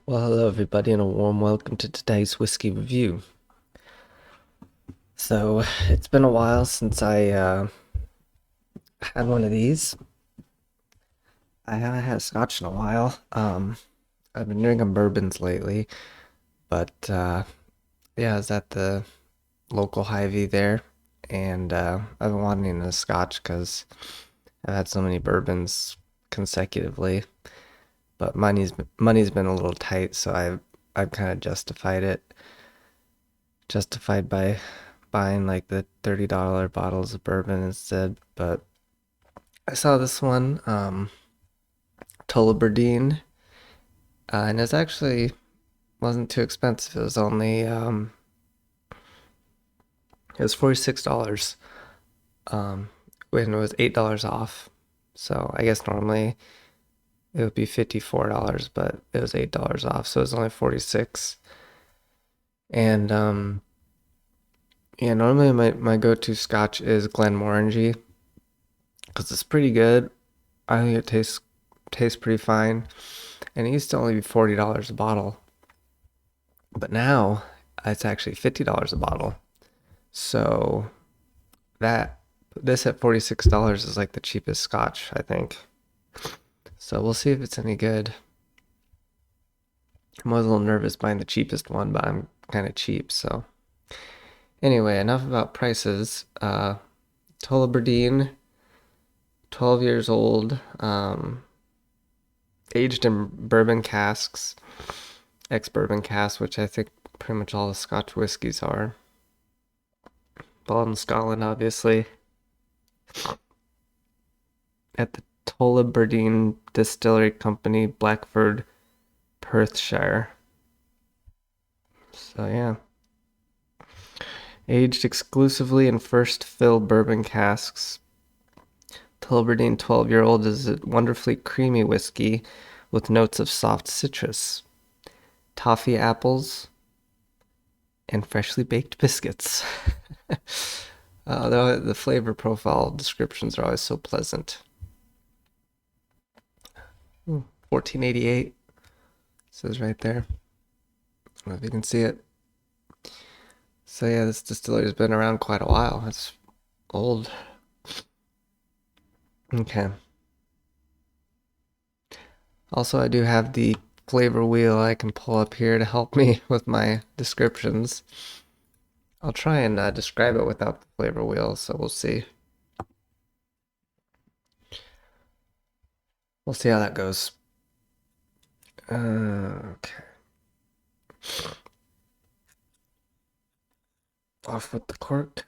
Well, hello everybody, and a warm welcome to today's whiskey review. So, it's been a while since I had one of these. I haven't had a scotch in a while. I've been drinking bourbons lately, but yeah, I was at the local Hy-Vee there, and I've been wanting a scotch because I've had so many bourbons consecutively, but money's been a little tight, so I've kind of justified by buying like the $30 bottles of bourbon instead. But I saw this one, Tullibardine, and it actually wasn't too expensive. It was $46, when it was $8 off. So I guess normally it would be $54, but it was $8 off, so it was only 46. And yeah, normally my go-to scotch is Glenmorangie because it's pretty good. I think it tastes pretty fine, and it used to only be $40 a bottle, but now it's actually $50 a bottle. So that this at $46 is like the cheapest scotch, I think. So we'll see if it's any good. I'm always a little nervous buying the cheapest one, but I'm kind of cheap, so anyway, enough about prices. Tullibardine, 12 years old, aged in bourbon casks, ex-bourbon casks, which I think pretty much all the Scotch whiskies are. Balled in Scotland, obviously, at the Tullibardine Distillery Company, Blackford, Perthshire. So yeah, aged exclusively in first fill bourbon casks. Tullibardine 12-year-old is a wonderfully creamy whiskey with notes of soft citrus, toffee apples, and freshly baked biscuits. The flavor profile descriptions are always so pleasant. 1488 says right there. I don't know if you can see it. So yeah, this distillery's been around quite a while. It's old. Okay. Also, I do have the flavor wheel I can pull up here to help me with my descriptions. I'll try and describe it without the flavor wheel, so we'll see. We'll see how that goes. Okay. Off with the cork.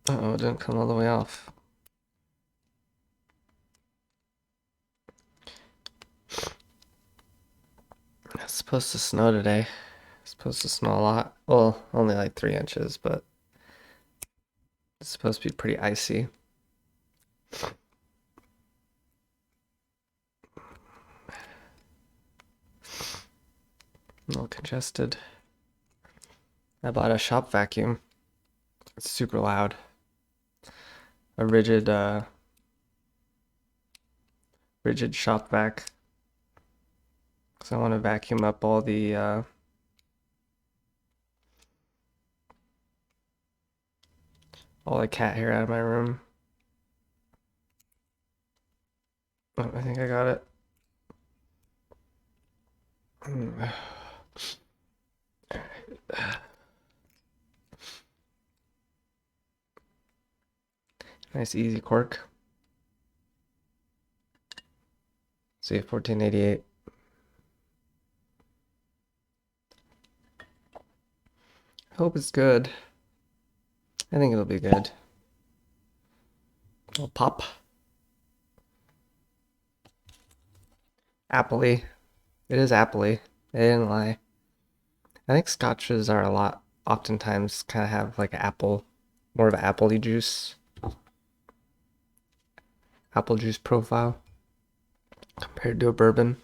Uh-oh, it didn't come all the way off. It's supposed to snow today. It's supposed to snow a lot. Well, only like 3 inches, but it's supposed to be pretty icy. A little congested. I bought a shop vacuum. It's super loud. A rigid shop vac. Because I want to vacuum up all the cat hair out of my room. Oh, I think I got it. Nice easy cork. See, 1488. Hope it's good. I think it'll be good. Little pop. Appley. It is appley. I didn't lie. I think scotches are oftentimes kind of have like more of an apple juice profile compared to a bourbon.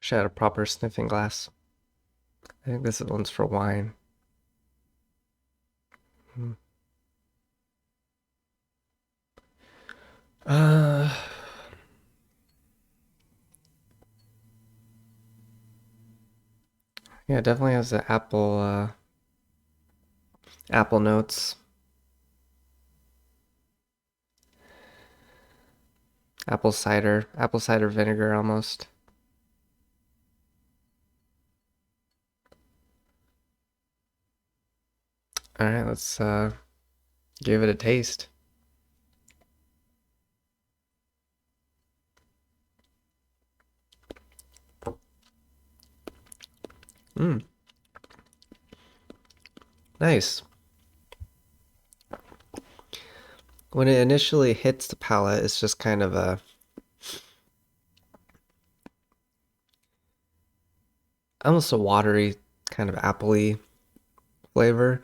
Wish I had a proper sniffing glass. I think this one's for wine. Hmm. Uh, yeah, it definitely has the apple notes, apple cider vinegar almost. All right, let's give it a taste. Mm, nice. When it initially hits the palate, it's just kind of a almost a watery kind of appley flavor.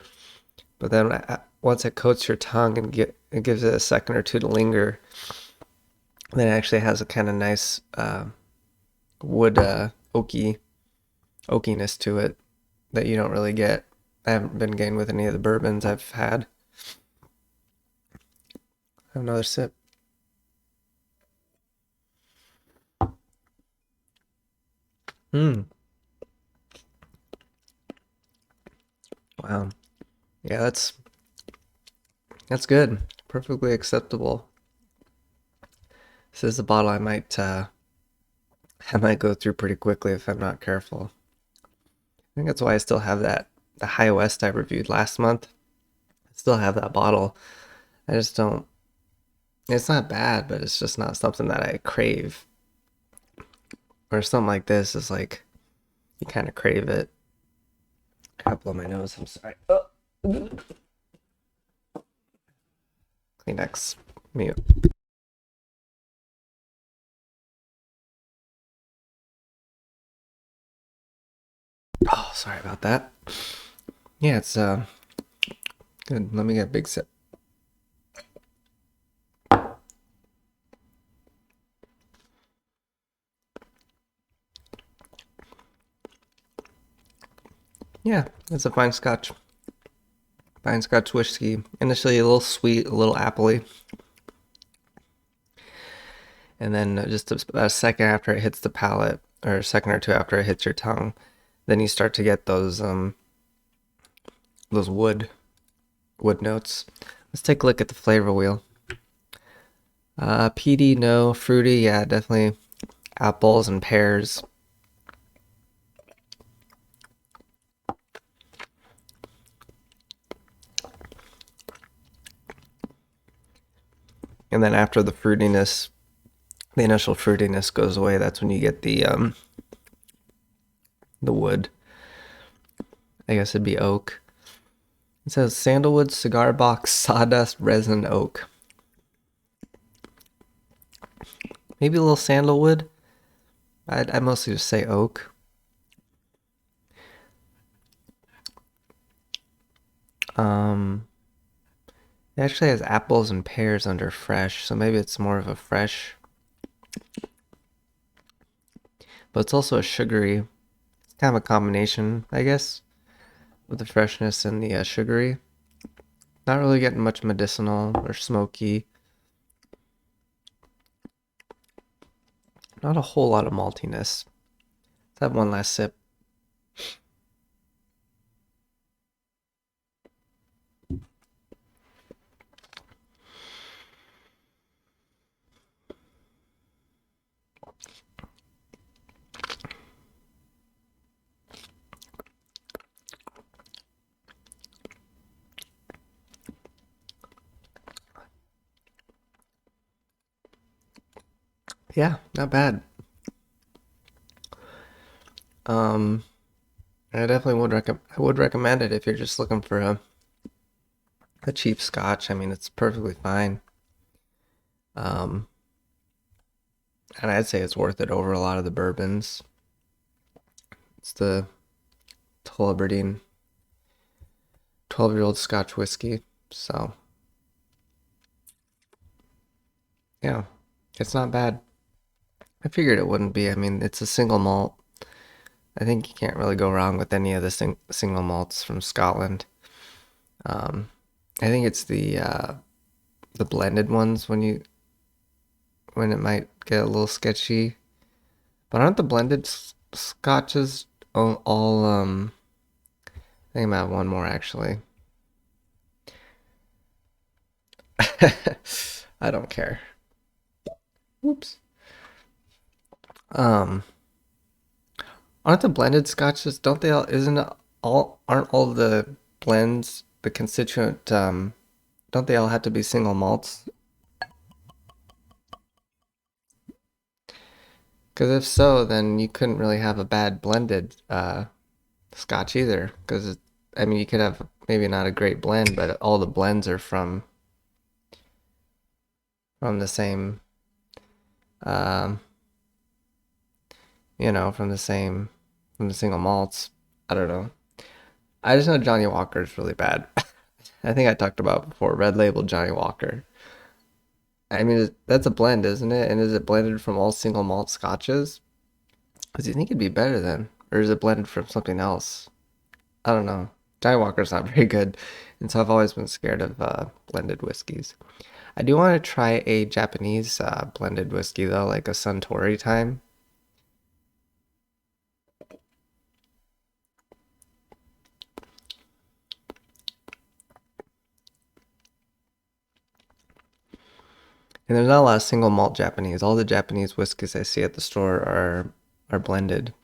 But then once it coats your tongue and it gives it a second or two to linger, then it actually has a kind of nice wood oakiness to it that you don't really get. I haven't been getting with any of the bourbons I've had. Have another sip. Hmm. Wow. Yeah, that's good. Perfectly acceptable. This is a bottle I might go through pretty quickly if I'm not careful. I think that's why I still have the High West I reviewed last month. I still have that bottle. I just don't. It's not bad, but it's just not something that I crave. Or something like this is like you kind of crave it. I gotta blow my nose. I'm sorry. Oh, Kleenex. Mute. Oh, sorry about that. Yeah, it's good. Let me get a big sip. Yeah, it's a fine scotch. Fine scotch whiskey. Initially a little sweet, a little appley. And then just about a second after it hits the palate, or a second or two after it hits your tongue, then you start to get those wood notes. Let's take a look at the flavor wheel. PD, no. Fruity, yeah, definitely apples and pears. And then after the initial fruitiness goes away. That's when you get the wood. I guess it'd be oak. It says sandalwood, cigar box, sawdust, resin, oak. Maybe a little sandalwood. I mostly just say oak. Um, it actually has apples and pears under fresh, so maybe it's more of a fresh. But it's also a sugary. It's kind of a combination, I guess, with the freshness and the sugary. Not really getting much medicinal or smoky. Not a whole lot of maltiness. Let's have one last sip. Yeah, not bad. Um, I definitely I would recommend it if you're just looking for a cheap scotch. I mean, it's perfectly fine. Um, and I'd say it's worth it over a lot of the bourbons. It's the Tullibardine 12-year-old Scotch whiskey. So, yeah, it's not bad. I figured it wouldn't be. I mean, it's a single malt. I think you can't really go wrong with any of the single malts from Scotland. Um, I think it's the blended ones when it might get a little sketchy. But aren't the blended scotches all I think I might have one more actually. I don't care. Whoops. Um, aren't the blended scotches? Don't they all? Isn't it all? Aren't all the blends the constituent? Don't they all have to be single malts? Because if so, then you couldn't really have a bad blended scotch either. Because I mean, you could have maybe not a great blend, but all the blends are from the same, um, from the single malts. I don't know. I just know Johnny Walker is really bad. I think I talked about it before. Red Label Johnny Walker. I mean, that's a blend, isn't it? And is it blended from all single malt scotches? Because you think it'd be better then, or is it blended from something else? I don't know. Johnny Walker's not very good, and so I've always been scared of blended whiskeys. I do want to try a Japanese blended whiskey though, like a Suntory time. And there's not a lot of single malt Japanese. All the Japanese whiskeys I see at the store are blended,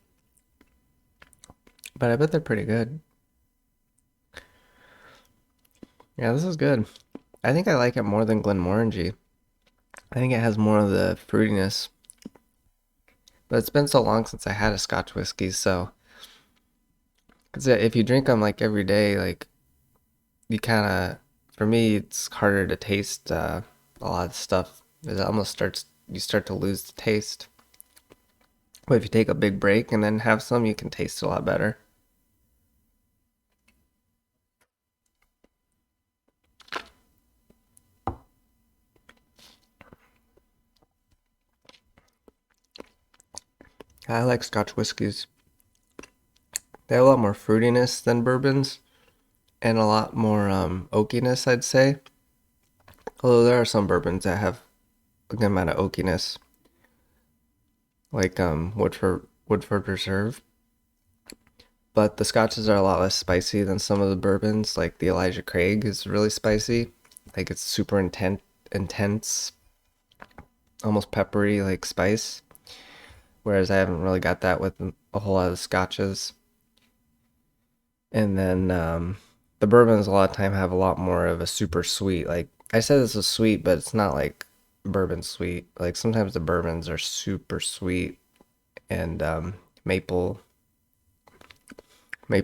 but I bet they're pretty good. Yeah, this is good. I think I like it more than Glenmorangie. I think it has more of the fruitiness, but it's been so long since I had a Scotch whiskey, so because if you drink them like every day, like you kind of, for me, it's harder to taste a lot of stuff. It almost starts, you start to lose the taste. But if you take a big break and then have some, you can taste it a lot better. I like Scotch whiskeys. They have a lot more fruitiness than bourbons and a lot more oakiness, I'd say. Although there are some bourbons that have a good amount of oakiness, like Woodford Reserve. But the scotches are a lot less spicy than some of the bourbons. Like the Elijah Craig is really spicy. Like it's super intense, almost peppery, like spice. Whereas I haven't really got that with a whole lot of scotches. And then the bourbons a lot of time have a lot more of a super sweet. Like I said, this is sweet, but it's not like bourbon sweet. Like sometimes the bourbons are super sweet and maple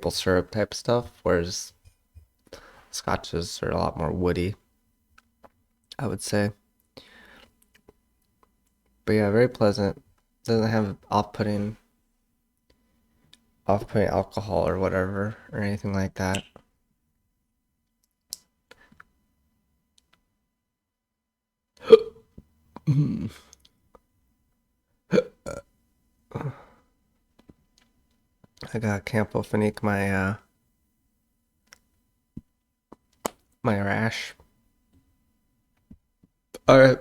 syrup type stuff, whereas scotches are a lot more woody, I would say. But yeah, very pleasant. Doesn't have off-putting alcohol or whatever or anything like that. I got Campo Finique, my rash. All right,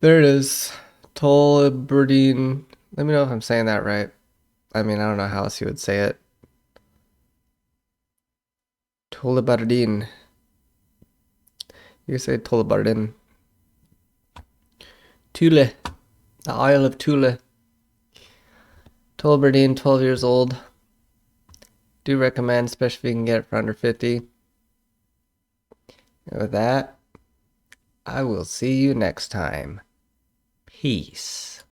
there it is. Tullibardine. Let me know if I'm saying that right. I mean, I don't know how else you would say it. Tullibardine. You say Tullibardine. Tule. The Isle of Tule. Tullibardine, 12 years old. Do recommend, especially if you can get it for under 50. And with that, I will see you next time. Peace.